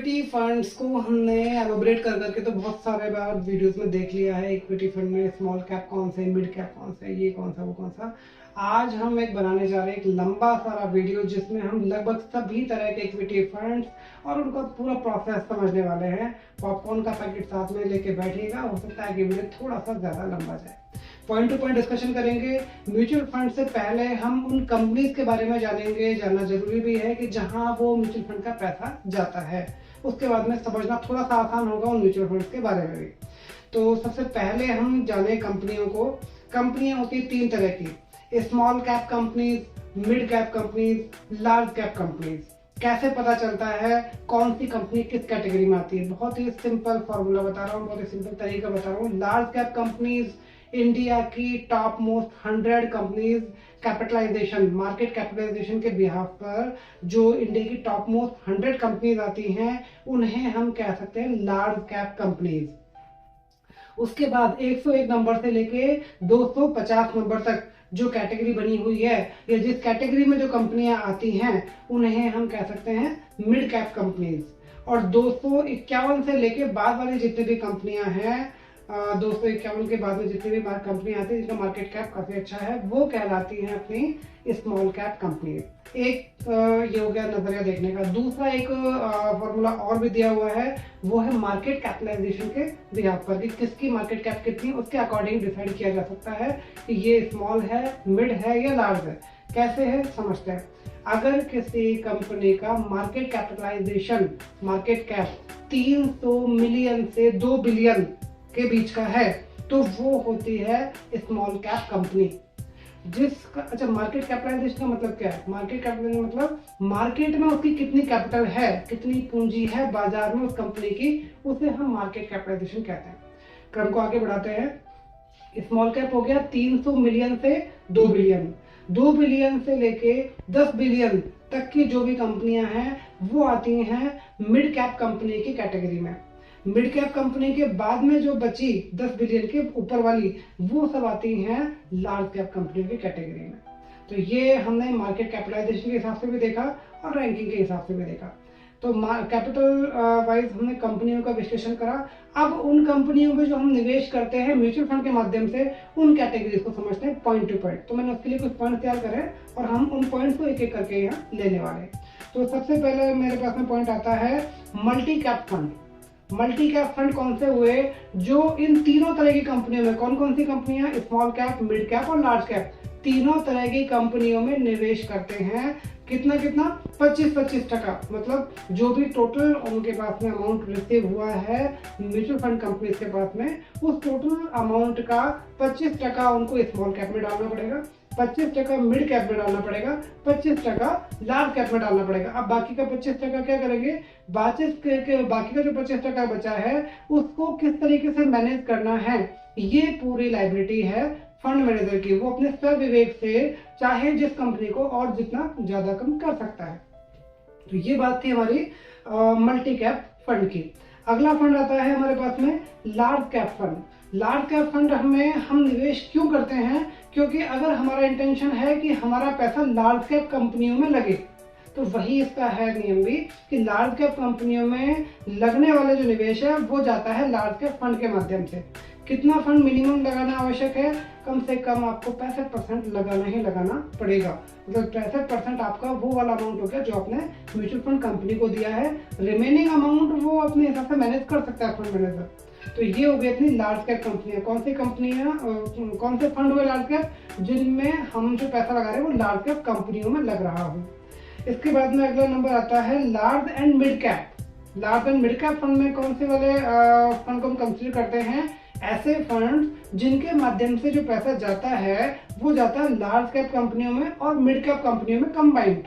Equity funds को हमने elaborate कर करके तो बहुत सारे बार वीडियोस में देख लिया है। इक्विटी फंड में स्मॉल कैप कौन से, मिड कैप कौन से, ये कौन सा, वो कौन सा। आज हम एक बनाने जा रहे हैं एक लंबा सारा वीडियो जिसमें हम लगभग सभी तरह के इक्विटी फंड्स और उनका पूरा प्रोसेस समझने वाले हैं। पॉपकॉर्न का पैकेट साथ में लेके बैठिएगा, हो सकता है कि वीडियो थोड़ा सा ज्यादा लंबा जाए। पॉइंट टू पॉइंट डिस्कशन करेंगे। म्यूचुअल फंड से पहले हम उन कंपनीज के बारे में जानेंगे, जानना जरूरी भी है कि जहां वो म्यूचुअल फंड का पैसा जाता है। उसके बाद में समझना थोड़ा सा आसान होगा उन म्यूचुअल फंड के बारे में भी। तो सबसे पहले हम जाने कंपनियों को। कंपनियां होती है तीन तरह की, small cap companies, mid cap companies, large cap companies. कैसे पता चलता है कौन सी कंपनी किस कैटेगरी में आती है? बहुत ही सिंपल फॉर्मूला बता रहा हूँ, बहुत ही सिंपल तरीका बता रहा हूँ। लार्ज कैप कंपनीज इंडिया की top most 100 companies capitalization, market capitalization के बिहाफ पर जो इंडिया की टॉप मोस्ट 100 कंपनीज आती हैं उन्हें हम कह सकते हैं लार्ज कैप कंपनीज। उसके बाद 101 नंबर से लेके 250 नंबर तक जो कैटेगरी बनी हुई है या जिस कैटेगरी में जो कंपनियां आती हैं उन्हें हम कह सकते हैं मिड कैप कंपनीज। और 251 से लेके बाद वाली जितनी भी कंपनियां हैं, 251 के बाद में जितनी भी कंपनियां आती है जिनका मार्केट कैप काफी अच्छा है, वो कहलाती हैं अपनी स्मॉल कैप कंपनी। एक ये हो गया नजरिया देखने का। दूसरा एक फॉर्मूला और भी दिया हुआ है, वो है मार्केट कैपिटलाइजेशन के बिहाफ पर कि किसकी मार्केट कैप कितनी, उसके अकॉर्डिंग डिसाइड किया जा सकता है कि ये स्मॉल है, मिड है या लार्ज है। कैसे है समझते हैं। अगर किसी कंपनी का market capitalization, market cap 300 million से 2 बिलियन के बीच का है तो वो होती है स्मॉल कैप कंपनी। जिसका अच्छा, मार्केट कैपिटलाइजेशन का मतलब क्या है? मार्केट कैपिटलाइजेशन मतलब मार्केट में उसकी कितनी कैपिटल है, कितनी पूंजी है बाजार में उस कंपनी की, उसे हम मार्केट कैपिटलाइजेशन कहते हैं। क्रम को आगे बढ़ाते हैं। स्मॉल कैप हो गया 300 मिलियन से 2 बिलियन, 2 बिलियन से लेके 10 बिलियन तक की जो भी कंपनियां हैं वो आती हैं मिड कैप कंपनी की कैटेगरी में। मिड कैप कंपनी के बाद में जो बची 10 बिलियन के ऊपर वाली, वो सब आती हैं लार्ज कैप कंपनी की कैटेगरी में। तो ये हमने मार्केट कैपिटलाइजेशन के हिसाब से भी देखा और रैंकिंग के हिसाब से भी देखा। तो कैपिटल वाइज हमने कंपनियों का विश्लेषण करा। अब उन कंपनियों में जो हम निवेश करते हैं म्यूचुअल फंड के माध्यम से, उन कैटेगरीज को समझते हैं पॉइंट टू पॉइंट। तो मैंने उसके लिए कुछ पॉइंट तैयार करे और हम उन पॉइंट्स को एक एक करके यहाँ लेने वाले। तो सबसे पहले मेरे पास में पॉइंट आता है multi cap fund. Multi cap fund कौन से हुए? जो इन तीनों तरह की कंपनियों में, कौन कौन सी कंपनियां? स्मॉल कैप, मिड कैप और लार्ज कैप, तीनों तरह की कंपनियों में निवेश करते हैं। कितना कितना? 25-25%। मतलब जो भी टोटल उनके पास में अमाउंट रिसीव हुआ है म्यूचुअल फंड कंपनी के पास में, उस टोटल अमाउंट का 25% उनको स्मॉल कैप में डालना पड़ेगा, 25% मिड कैप में डालना पड़ेगा, 25% लार्ज कैप में डालना पड़ेगा। अब बाकी का 25% क्या करेंगे? बाकी का जो 25% बचा है उसको किस तरीके से मैनेज करना है, ये पूरी लाइबिलिटी है फंड मैनेजर की। वो अपने स्व विवेक से चाहे जिस कंपनी को और जितना ज्यादा कम कर सकता है। तो ये बात थी हमारी मल्टी कैप फंड की। अगला फंड आता है हमारे पास में large cap fund. Large cap fund में हम निवेश क्यों करते हैं? क्योंकि अगर हमारा इंटेंशन है कि हमारा पैसा लार्ज कैप कंपनियों में लगे, तो वही इसका है नियम भी कि लार्ज कैप कंपनियों में लगने वाला जो निवेश है वो जाता है लार्ज कैप फंड के माध्यम से। कितना फंड मिनिमम लगाना आवश्यक है? कम से कम आपको 65% लगाना ही लगाना पड़ेगा। मतलब 65% आपका वो वाला अमाउंट हो गया जो आपने म्यूचुअल फंड कंपनी को दिया है। रिमेनिंग अमाउंट वो अपने हिसाब से मैनेज कर सकता है फंड मैनेजर। तो ये हो गई अपनी लार्ज कैप कंपनियां। कौन सी कंपनियां, कौन से फंड हुए लार्ज कैप? जिनमें हम जो पैसा लगा रहे हैं वो लार्ज कैप कंपनियों में लग रहा हो। इसके बाद में अगला नंबर आता है large and mid cap. Large and mid cap fund में कौन से वाले फंड को हम कंसीडर करते हैं? ऐसे फंड जिनके माध्यम से जो पैसा जाता है वो जाता है लार्ज कैप कंपनियों में और मिड कैप कंपनियों में कंबाइंड।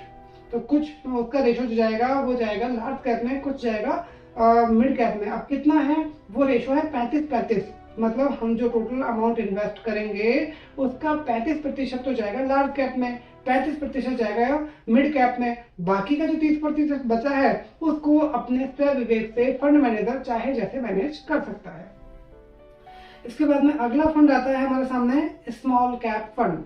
तो कुछ उसका रेशो जो जाएगा वो जाएगा लार्ज कैप में, कुछ जाएगा मिड कैप में। अब कितना है? वो रेशो है 35-35। मतलब हम जो टोटल अमाउंट इन्वेस्ट करेंगे उसका 35% तो जाएगा लार्ज कैप में, 35% जाएगा मिड कैप में। बाकी का जो 30% बचा है उसको अपने स्व विवेक से फंड मैनेजर चाहे जैसे मैनेज कर सकता है। इसके बाद में अगला फंड आता है हमारे सामने small cap fund.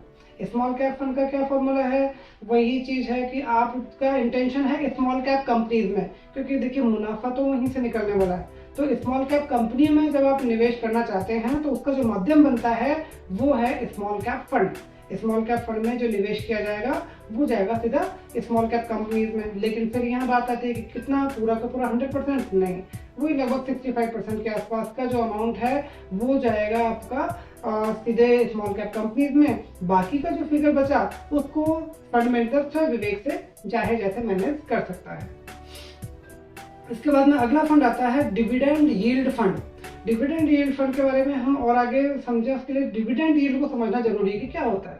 Small cap fund का क्या फॉर्मूला है? वही चीज है कि आपका इंटेंशन है स्मॉल कैप कंपनीज में, क्योंकि देखिए मुनाफा तो वहीं से निकलने वाला है। तो स्मॉल कैप कंपनी में जब आप निवेश करना चाहते हैं तो उसका जो माध्यम बनता है वो है small cap fund. Small cap fund में जो निवेश किया जाएगा वो जाएगा सीधा स्मॉल कैप कंपनीज में। लेकिन फिर यहाँ बात आती है कि कितना, पूरा का पूरा 100% नहीं, वही लगभग 65% के आसपास का जो अमाउंट है वो जाएगा आपका सीधे स्मॉल कैप कंपनीज में। बाकी का जो फिगर बचा उसको फंड मैनेजर विवेक से चाहे जैसे मैनेज कर सकता है। इसके बाद में अगला फंड आता है dividend yield fund. Dividend yield fund के बारे में हम और आगे समझे, उसके लिए डिविडेंड यील्ड को समझना जरूरी है कि क्या होता है।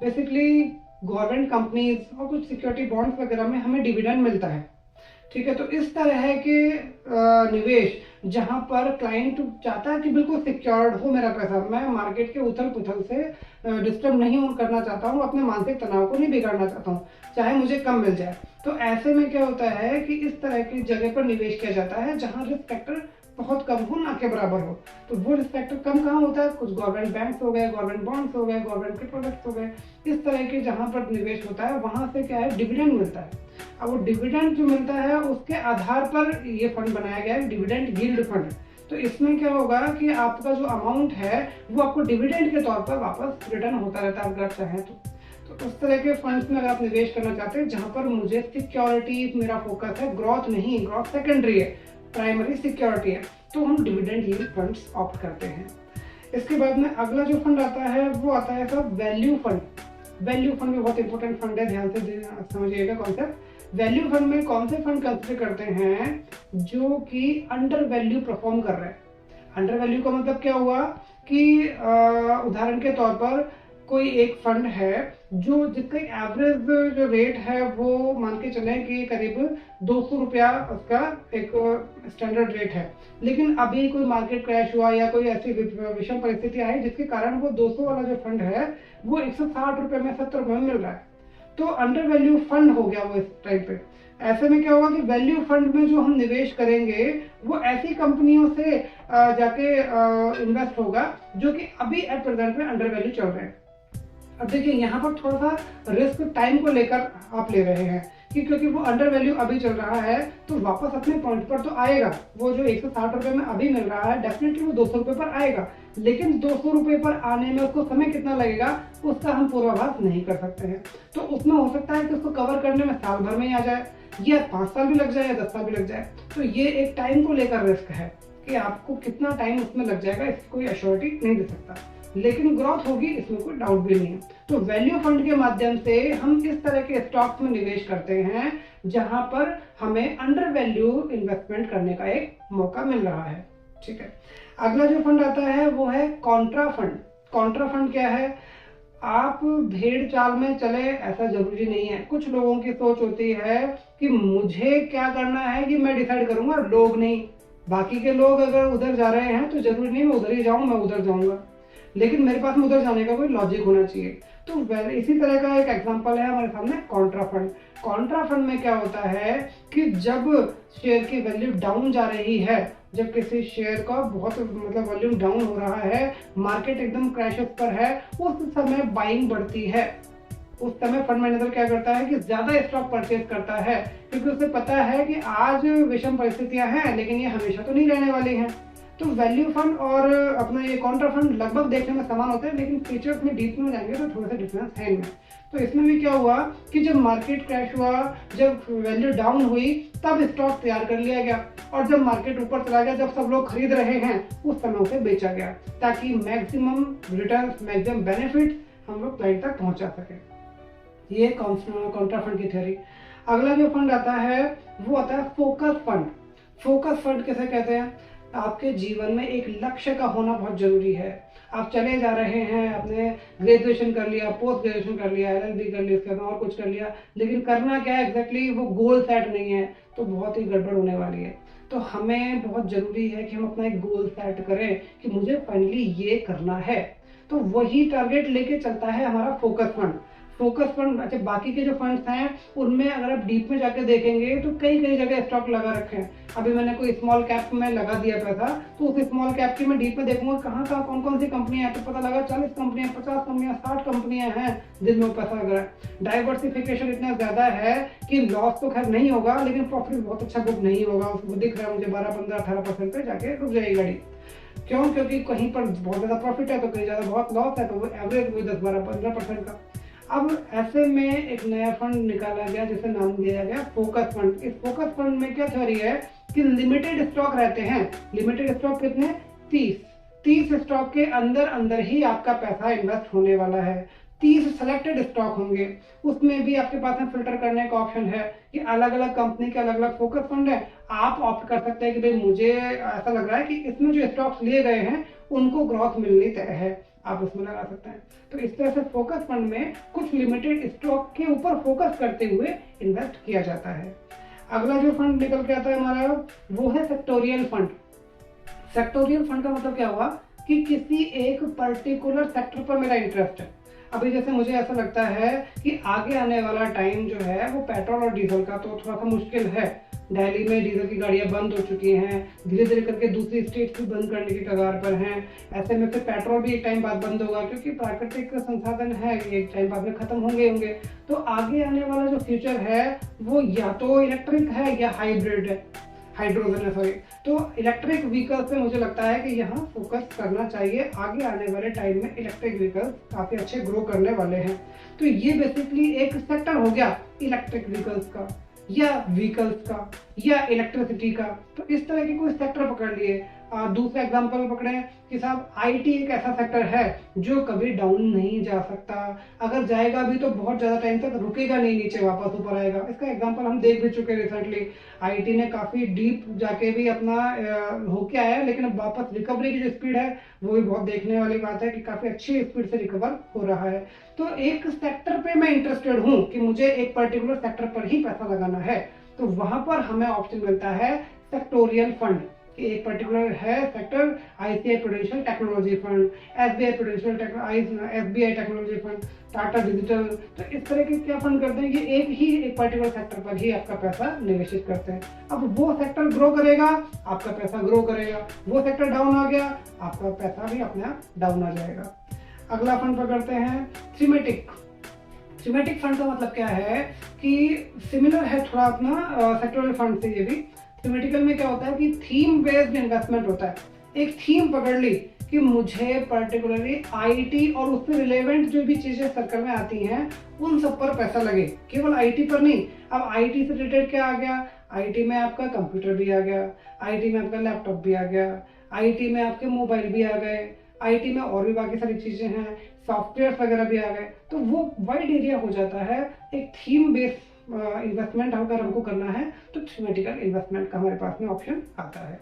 बेसिकली गवर्नमेंट कंपनीज और कुछ सिक्योरिटी बॉन्ड्स वगैरह में हमें डिविडेंड मिलता है, ठीक है। तो इस तरह के निवेश जहां पर क्लाइंट चाहता है कि बिल्कुल सिक्योर्ड हो मेरा पैसा, मैं मार्केट के उथल पुथल से डिस्टर्ब नहीं करना चाहता हूँ, अपने मानसिक तनाव को नहीं बिगाड़ना चाहता हूँ, चाहे मुझे कम मिल जाए। तो ऐसे में क्या होता है कि इस तरह की जगह पर निवेश किया जाता है जहां रिस्क फैक्टर बहुत कम हो, ना के बराबर हो। तो वो रिस्क फैक्टर कम कहाँ होता है? कुछ गवर्नमेंट बैंक्स हो गए, गवर्नमेंट बॉन्ड्स हो गए, गवर्नमेंट के प्रोडक्ट्स हो गए, इस तरह के जहां पर निवेश होता है वहां से क्या है, डिविडेंड मिलता है। अब वो डिविडेंड जो मिलता है उसके आधार पर ये फंड बनाया गया है, डिविडेंड यील्ड फंड। तो इसमें क्या होगा कि आपका जो अमाउंट है वो आपको डिविडेंड के तौर पर वापस रिटर्न होता रहता है अगर आप चाहें तो उस तरह के फंड्स में अगर आप निवेश करना चाहते हैं जहां पर मुझे सिक्योरिटी मेरा फोकस है, ग्रोथ नहीं, ग्रोथ सेकेंडरी है, प्राइमरी सिक्योरिटी है, तो हम डिविडेंड यील्ड फंड्स ऑप्ट करते हैं। इसके बाद में अगला जो फंड आता है वो आता है sir value fund. Value fund में बहुत इंपॉर्टेंट फंड है, ध्यान से समझिएगा कॉन्सेप्ट। वैल्यू फंड में कौन से फंड कंसिडर करते हैं? जो कि अंडर वैल्यू परफॉर्म कर रहे हैं। अंडर वैल्यू का मतलब क्या हुआ कि उदाहरण के तौर पर कोई एक फंड है जो जिसका एवरेज जो रेट है वो मान के चले कि करीब 200 रुपया उसका एक स्टैंडर्ड रेट है, लेकिन अभी कोई मार्केट क्रैश हुआ या कोई ऐसी विषम परिस्थिति आई जिसके कारण वो 200 वाला जो फंड है वो 160 रुपये में, 70 रुपये में मिल रहा है। तो अंडर वैल्यू फंड हो गया वो इस टाइम पे। ऐसे में क्या होगा कि वैल्यू फंड में जो हम निवेश करेंगे वो ऐसी कंपनियों से जाके इन्वेस्ट होगा जो कि अभी एट प्रेजेंट में अंडर वैल्यू चल रहे हैं। अब देखिए यहाँ पर थोड़ा सा रिस्क टाइम को लेकर आप ले रहे हैं कि क्योंकि वो अंडर वैल्यू अभी चल रहा है तो वापस अपने पॉइंट पर तो आएगा। वो जो 160 रुपये में अभी मिल रहा है डेफिनेटली वो 200 रुपये पर आएगा, लेकिन 200 रुपये पर आने में उसको समय कितना लगेगा उसका हम पूर्वाभास नहीं कर सकते हैं। तो उसमें हो सकता है कि उसको कवर करने में साल भर में ही आ जाए, या 5 साल भी लग जाए, या 10 साल भी लग जाए। तो ये एक टाइम को लेकर रिस्क है कि आपको कितना टाइम उसमें लग जाएगा, इसकी कोई एश्योरिटी नहीं दे सकता, लेकिन ग्रोथ होगी इसमें कोई डाउट भी नहीं है। तो वैल्यू फंड के माध्यम से हम इस तरह के स्टॉक्स में निवेश करते हैं जहां पर हमें अंडर वैल्यू इन्वेस्टमेंट करने का एक मौका मिल रहा है, ठीक है। अगला जो फंड आता है वो है कॉन्ट्रा फंड। कॉन्ट्रा फंड क्या है? आप भेड़ चाल में चले ऐसा जरूरी नहीं है। कुछ लोगों की सोच होती है कि मुझे क्या करना है कि मैं डिसाइड करूंगा, लोग नहीं। बाकी के लोग अगर उधर जा रहे हैं तो जरूरी नहीं मैं उधर ही जाऊं, मैं उधर जाऊंगा, लेकिन मेरे पास में उधर जाने का कोई लॉजिक होना चाहिए। तो इसी तरह का एक एग्जांपल है हमारे सामने कॉन्ट्रा फंड। कॉन्ट्रा फंड में क्या होता है कि जब शेयर की वैल्यू डाउन जा रही है, जब किसी शेयर का बहुत मतलब वॉल्यूम डाउन हो रहा है, मार्केट एकदम क्रैशेस पर है, उस समय बाइंग बढ़ती है। उस समय फंड मैनेजर क्या करता है कि ज्यादा स्टॉक परचेज करता है, क्योंकि उसे पता है कि आज विषम परिस्थितियां हैं लेकिन ये हमेशा तो नहीं रहने वाली हैं। तो वैल्यू फंड और अपना ये कॉन्ट्रा फंड लगभग देखने में समान होते हैं, लेकिन फीचर्स में डीप में जाएंगे तो थोड़ा सा डिफरेंस है इनमें। तो इसमें भी क्या हुआ कि जब मार्केट क्रैश हुआ, जब वैल्यू डाउन हुई, तब स्टॉक तैयार कर लिया गया, और जब मार्केट ऊपर चला गया, जब सब लोग खरीद रहे हैं, उस समय उसे बेचा गया, ताकि मैक्सिमम रिटर्न, मैक्सिमम बेनिफिट हम लोग क्लाइंट तक पहुंचा सके। ये कॉन्ट्रा फंड की थ्योरी। अगला जो फंड आता है वो आता है फोकस फंड। फोकस फंड किसे कहते हैं? आपके जीवन में एक लक्ष्य का होना बहुत जरूरी है। आप चले जा रहे हैं, आपने ग्रेजुएशन कर लिया, पोस्ट ग्रेजुएशन कर लिया, LLB कर लिया, इसके बाद और कुछ कर लिया, लेकिन करना क्या है एग्जैक्टली वो गोल सेट नहीं है, तो बहुत ही गड़बड़ होने वाली है। तो हमें बहुत जरूरी है कि हम अपना एक गोल सेट करें कि मुझे फाइनली ये करना है। तो वही टारगेट लेके चलता है हमारा फोकस फंड। फोकस फंड, अच्छा बाकी के जो फंड्स हैं उनमें अगर आप डीप में जाके देखेंगे तो कई कई जगह स्टॉक लगा रखे हैं। अभी मैंने कोई स्मॉल कैप में लगा दिया पैसा, तो उस स्मॉल कैप की मैं डीप में देखूंगा कहाँ कहाँ कौन कौन सी कंपनियां हैं, तो पता लगा 40 कंपनियां, 50 कंपनियां, 60 कंपनियां हैं जिनमें पैसा लगा है। डाइवर्सिफिकेशन इतना ज्यादा है कि लॉस तो खैर नहीं होगा, लेकिन प्रॉफिट बहुत अच्छा बुक नहीं होगा। उसको दिख रहा है मुझे 12, 15, 18% पे जाके रुक जाएगी गाड़ी। क्यों? क्योंकि कहीं पर बहुत ज्यादा प्रॉफिट है तो कहीं ज्यादा बहुत लॉस है, तो वो एवरेज वही 10, 12, 15% का। अब ऐसे में एक नया फंड निकाला गया जिसे नाम दिया गया फोकस फंड। इस फोकस फंड में क्या थ्योरी है कि लिमिटेड स्टॉक रहते हैं। लिमिटेड स्टॉक कितने? 30 स्टॉक के अंदर अंदर ही आपका पैसा इन्वेस्ट होने वाला है। 30 सेलेक्टेड स्टॉक होंगे। उसमें भी आपके पास में फिल्टर करने का ऑप्शन है कि अलग अलग कंपनी के अलग अलग फोकस फंड है। आप ऑप्ट कर सकते हैं कि भाई मुझे ऐसा लग रहा है कि इसमें जो स्टॉक्स लिए गए हैं उनको ग्रोथ मिलनी तय है, आप उसमें लगा सकते हैं। तो इस तरह से फोकस फंड में कुछ लिमिटेड स्टॉक के ऊपर फोकस करते हुए इन्वेस्ट किया जाता है। अगला जो फंड निकल के आता है हमारा वो है सेक्टोरियल फंड। सेक्टोरियल फंड का मतलब क्या हुआ कि किसी एक पर्टिकुलर सेक्टर पर मेरा इंटरेस्ट है। अभी जैसे मुझे ऐसा लगता है कि आगे आने वाला टाइम जो है वो पेट्रोल और डीजल का तो थोड़ा सा मुश्किल है। दिल्ली में डीजल की गाड़ियां बंद हो चुकी हैं, धीरे धीरे करके दूसरी स्टेट भी बंद करने की कगार पर हैं। ऐसे में फिर पेट्रोल भी एक टाइम बाद बंद होगा, क्योंकि प्राकृतिक संसाधन है, एक टाइम बाद में खत्म होंगे। तो आगे आने वाला जो फ्यूचर है वो या तो इलेक्ट्रिक है या हाइब्रिड है, हाइड्रोजन है सॉरी। तो इलेक्ट्रिक व्हीकल पे मुझे लगता है कि यहाँ फोकस करना चाहिए। आगे आने वाले टाइम में इलेक्ट्रिक व्हीकल काफी अच्छे ग्रो करने वाले हैं। तो ये बेसिकली एक सेक्टर हो गया इलेक्ट्रिक व्हीकल्स का या व्हीकल्स का या इलेक्ट्रिसिटी का। तो इस तरह के कोई सेक्टर पकड़ लिए। दूसरा एग्जांपल पकड़े कि साहब आईटी एक ऐसा सेक्टर है जो कभी डाउन नहीं जा सकता, अगर जाएगा भी तो बहुत ज्यादा टाइम तक रुकेगा नहीं, नीचे वापस ऊपर आएगा। इसका एग्जांपल हम देख भी चुके रिसेंटली। आईटी ने काफी डीप जाके भी अपना होके आया, लेकिन अब वापस रिकवरी की जो स्पीड है वो भी बहुत देखने वाली बात है कि काफी अच्छी स्पीड से रिकवर हो रहा है। तो एक सेक्टर पे मैं इंटरेस्टेड हूँ कि मुझे एक पर्टिकुलर सेक्टर पर ही पैसा लगाना है, तो वहां पर हमें ऑप्शन मिलता है सेक्टोरियल फंड। एक पर्टिकुलर है sector, ICI prudential technology fund, SBI prudential SBI technology fund, Tata digital. तो इस तरह के क्या फंड करते हैं कि एक पर्टिकुलर सेक्टर पर ही आपका पैसा निवेशित करते हैं। अब वो सेक्टर ग्रो करेगा, आपका पैसा ग्रो करेगा। वो सेक्टर डाउन आ गया, आपका पैसा भी अपने आप डाउन आ जाएगा। अगला फंड पकड़ते हैं थीमेटिक। थीमेटिक फंड का मतलब क्या है कि सिमिलर है थोड़ा अपना सेक्टोरियल फंड से। ये भी थीमेटिकल में क्या होता है कि थीम बेस्ड इन्वेस्टमेंट होता है। एक थीम पकड़ ली कि मुझे पर्टिकुलरली आईटी और उससे रिलेवेंट जो भी चीजें सर्कल में आती हैं उन सब पर पैसा लगे, केवल आईटी पर नहीं। अब आईटी से रिलेटेड क्या आ गया? आईटी में आपका कंप्यूटर भी आ गया, आईटी में आपका लैपटॉप भी आ गया, आईटी में आपके मोबाइल भी आ गए, आईटी में और भी बाकी सारी चीजें हैं, सॉफ्टवेयर वगैरह भी आ गए। तो वो वाइड एरिया हो जाता है। एक थीम बेस्ड इन्वेस्टमेंट अगर हमको करना है तो थीमेटिकल इन्वेस्टमेंट का हमारे पास में ऑप्शन आता है।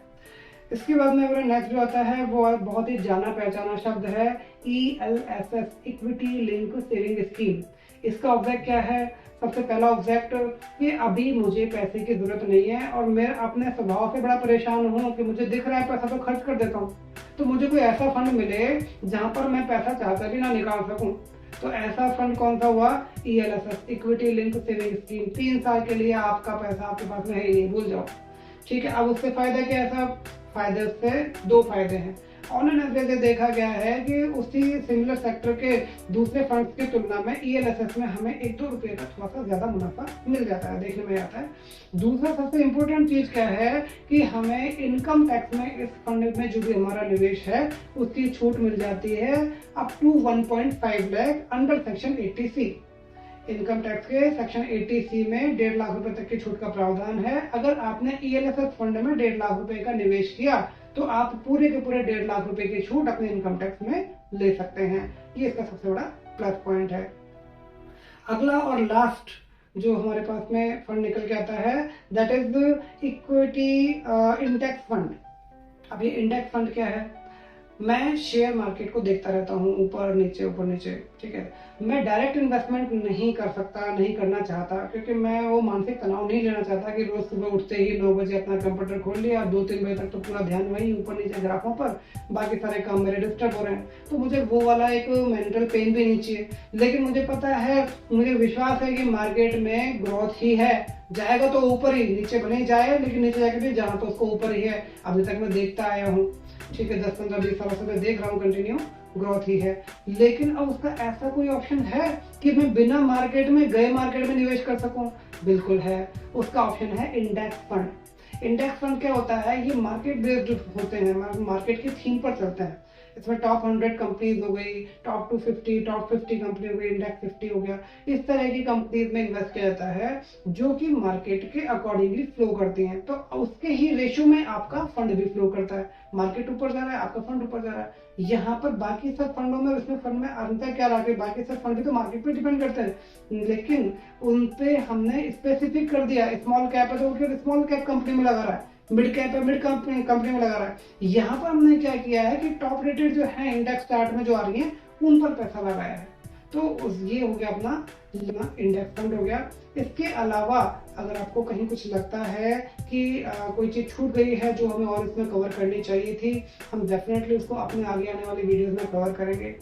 इसके बाद में अगर नेक्स्ट जो आता है वो बहुत ही जाना पहचाना शब्द है ELSS, equity link saving scheme. इसका ऑब्जेक्ट क्या है? सबसे पहला ऑब्जेक्ट कि अभी मुझे पैसे की जरूरत नहीं है और मैं अपने स्वभाव से बड़ा परेशान हूँ कि मुझे दिख रहा है पैसा तो खर्च कर देता हूँ। तो मुझे कोई ऐसा फंड मिले जहां पर मैं पैसा चाहकर भी ना निकाल सकूं। तो ऐसा फंड कौन सा हुआ? ELSS, equity link saving scheme. 3 साल के लिए आपका पैसा आपके पास में है ही नहीं, भूल जाओ। ठीक है, अब उससे फायदा क्या है साहब? फायदे से 2 फायदे हैं। ऑन एन एवरेज देखा गया है कि उसी सिमिलर सेक्टर के दूसरे फंड्स की तुलना में ELSS में हमें 1-2 रुपये का थोड़ा सा ज्यादा मुनाफा मिल जाता है, देखने में आता है। दूसरा सबसे इंपॉर्टेंट चीज क्या है कि हमें इनकम टैक्स में इस फंड में जो भी हमारा निवेश है उसकी छूट मिल जाती है up to 1.5 lakh under section 80C। Income tax के सेक्शन 80C में 1.5 लाख रुपए तक की छूट का प्रावधान है। अगर आपने ELSS फंड में 1.5 लाख रुपए का निवेश किया तो आप पूरे के पूरे 1.5 लाख रुपए की छूट अपने इनकम टैक्स में ले सकते हैं। ये इसका सबसे बड़ा प्लस पॉइंट है। अगला और लास्ट जो हमारे पास में फंड निकल के आता है that is equity index fund. अब ये इंडेक्स फंड क्या है? मैं शेयर मार्केट को देखता रहता हूँ, ऊपर नीचे, ठीक है। मैं डायरेक्ट इन्वेस्टमेंट नहीं कर सकता, नहीं करना चाहता, क्योंकि मैं वो मानसिक तनाव नहीं लेना चाहता कि रोज सुबह उठते ही 9 बजे अपना कंप्यूटर खोल लिया, 2-3 बजे तक तो पूरा ध्यान वही ऊपर नीचे ग्राफों पर, बाकी सारे काम मेरे डिस्टर्ब हो रहे हैं। तो मुझे वो वाला एक मेंटल पेन भी नहीं चाहिए। लेकिन मुझे पता है, मुझे विश्वास है कि मार्केट में ग्रोथ ही है, जाएगा तो ऊपर ही, नीचे भले ही जाए लेकिन नीचे जाके भी जाना तो उसको ऊपर ही है। अभी तक मैं देखता आया हूँ, ठीक है, 10-15-20 सालों से मैं देख रहा हूँ, कंटिन्यू ग्रोथ ही है। लेकिन अब उसका ऐसा कोई ऑप्शन है कि मैं बिना मार्केट में गए मार्केट में निवेश कर सकूं? बिल्कुल है। उसका ऑप्शन है इंडेक्स फंड। इंडेक्स फंड क्या होता है? ये मार्केट बेस्ड होते हैं, मार्केट की थीम पर चलते हैं। इसमें टॉप 100 कंपनीज हो गई, टॉप 250, टॉप 50 कंपनी हो गई, इंडेक्स 50 हो गया। इस तरह की कंपनीज में इन्वेस्ट किया जाता है जो कि मार्केट के अकॉर्डिंगली फ्लो करती हैं। तो उसके ही रेशो में आपका फंड भी फ्लो करता है। मार्केट ऊपर जा रहा है, आपका फंड ऊपर जा रहा है। यहाँ पर बाकी सब फंडों में, उसमें फंड में अंतर क्या रहा? बाकी सब फंड भी तो मार्केट पे डिपेंड करते हैं, लेकिन उन पे हमने स्पेसिफिक कर दिया, स्मॉल कैप है तो स्मॉल कैप कंपनी में लगा रहा है, मिड कैप है मिड कंपनी में लगा रहा है। यहाँ पर हमने क्या किया है कि टॉप रेटेड जो है इंडेक्स चार्ट में जो आ रही है उन पर पैसा लगाया है। तो ये हो गया अपना इंडेक्स फंड हो गया। इसके अलावा अगर आपको कहीं कुछ लगता है कि कोई चीज छूट गई है जो हमें और इसमें कवर करनी चाहिए थी, हम डेफिनेटली उसको अपने आगे आने वाली वीडियोस में कवर करेंगे।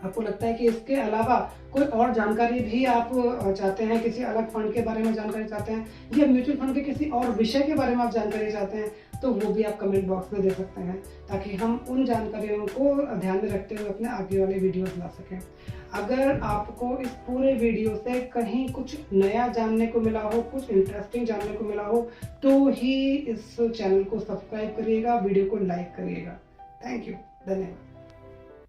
आपको लगता है कि इसके अलावा कोई और जानकारी भी आप चाहते हैं, किसी अलग फंड के बारे में जानकारी चाहते हैं, या म्यूचुअल फंड के किसी और विषय के बारे में आप जानकारी चाहते हैं, तो वो भी आप कमेंट बॉक्स में दे सकते हैं, ताकि हम उन जानकारियों को ध्यान में रखते हुए अपने आगे वाले वीडियोस ला सकें। अगर आपको इस पूरे वीडियो से कहीं कुछ नया जानने को मिला हो, कुछ इंटरेस्टिंग जानने को मिला हो, तो ही इस चैनल को सब्सक्राइब करिएगा, वीडियो को लाइक करिएगा। थैंक यू, धन्यवाद।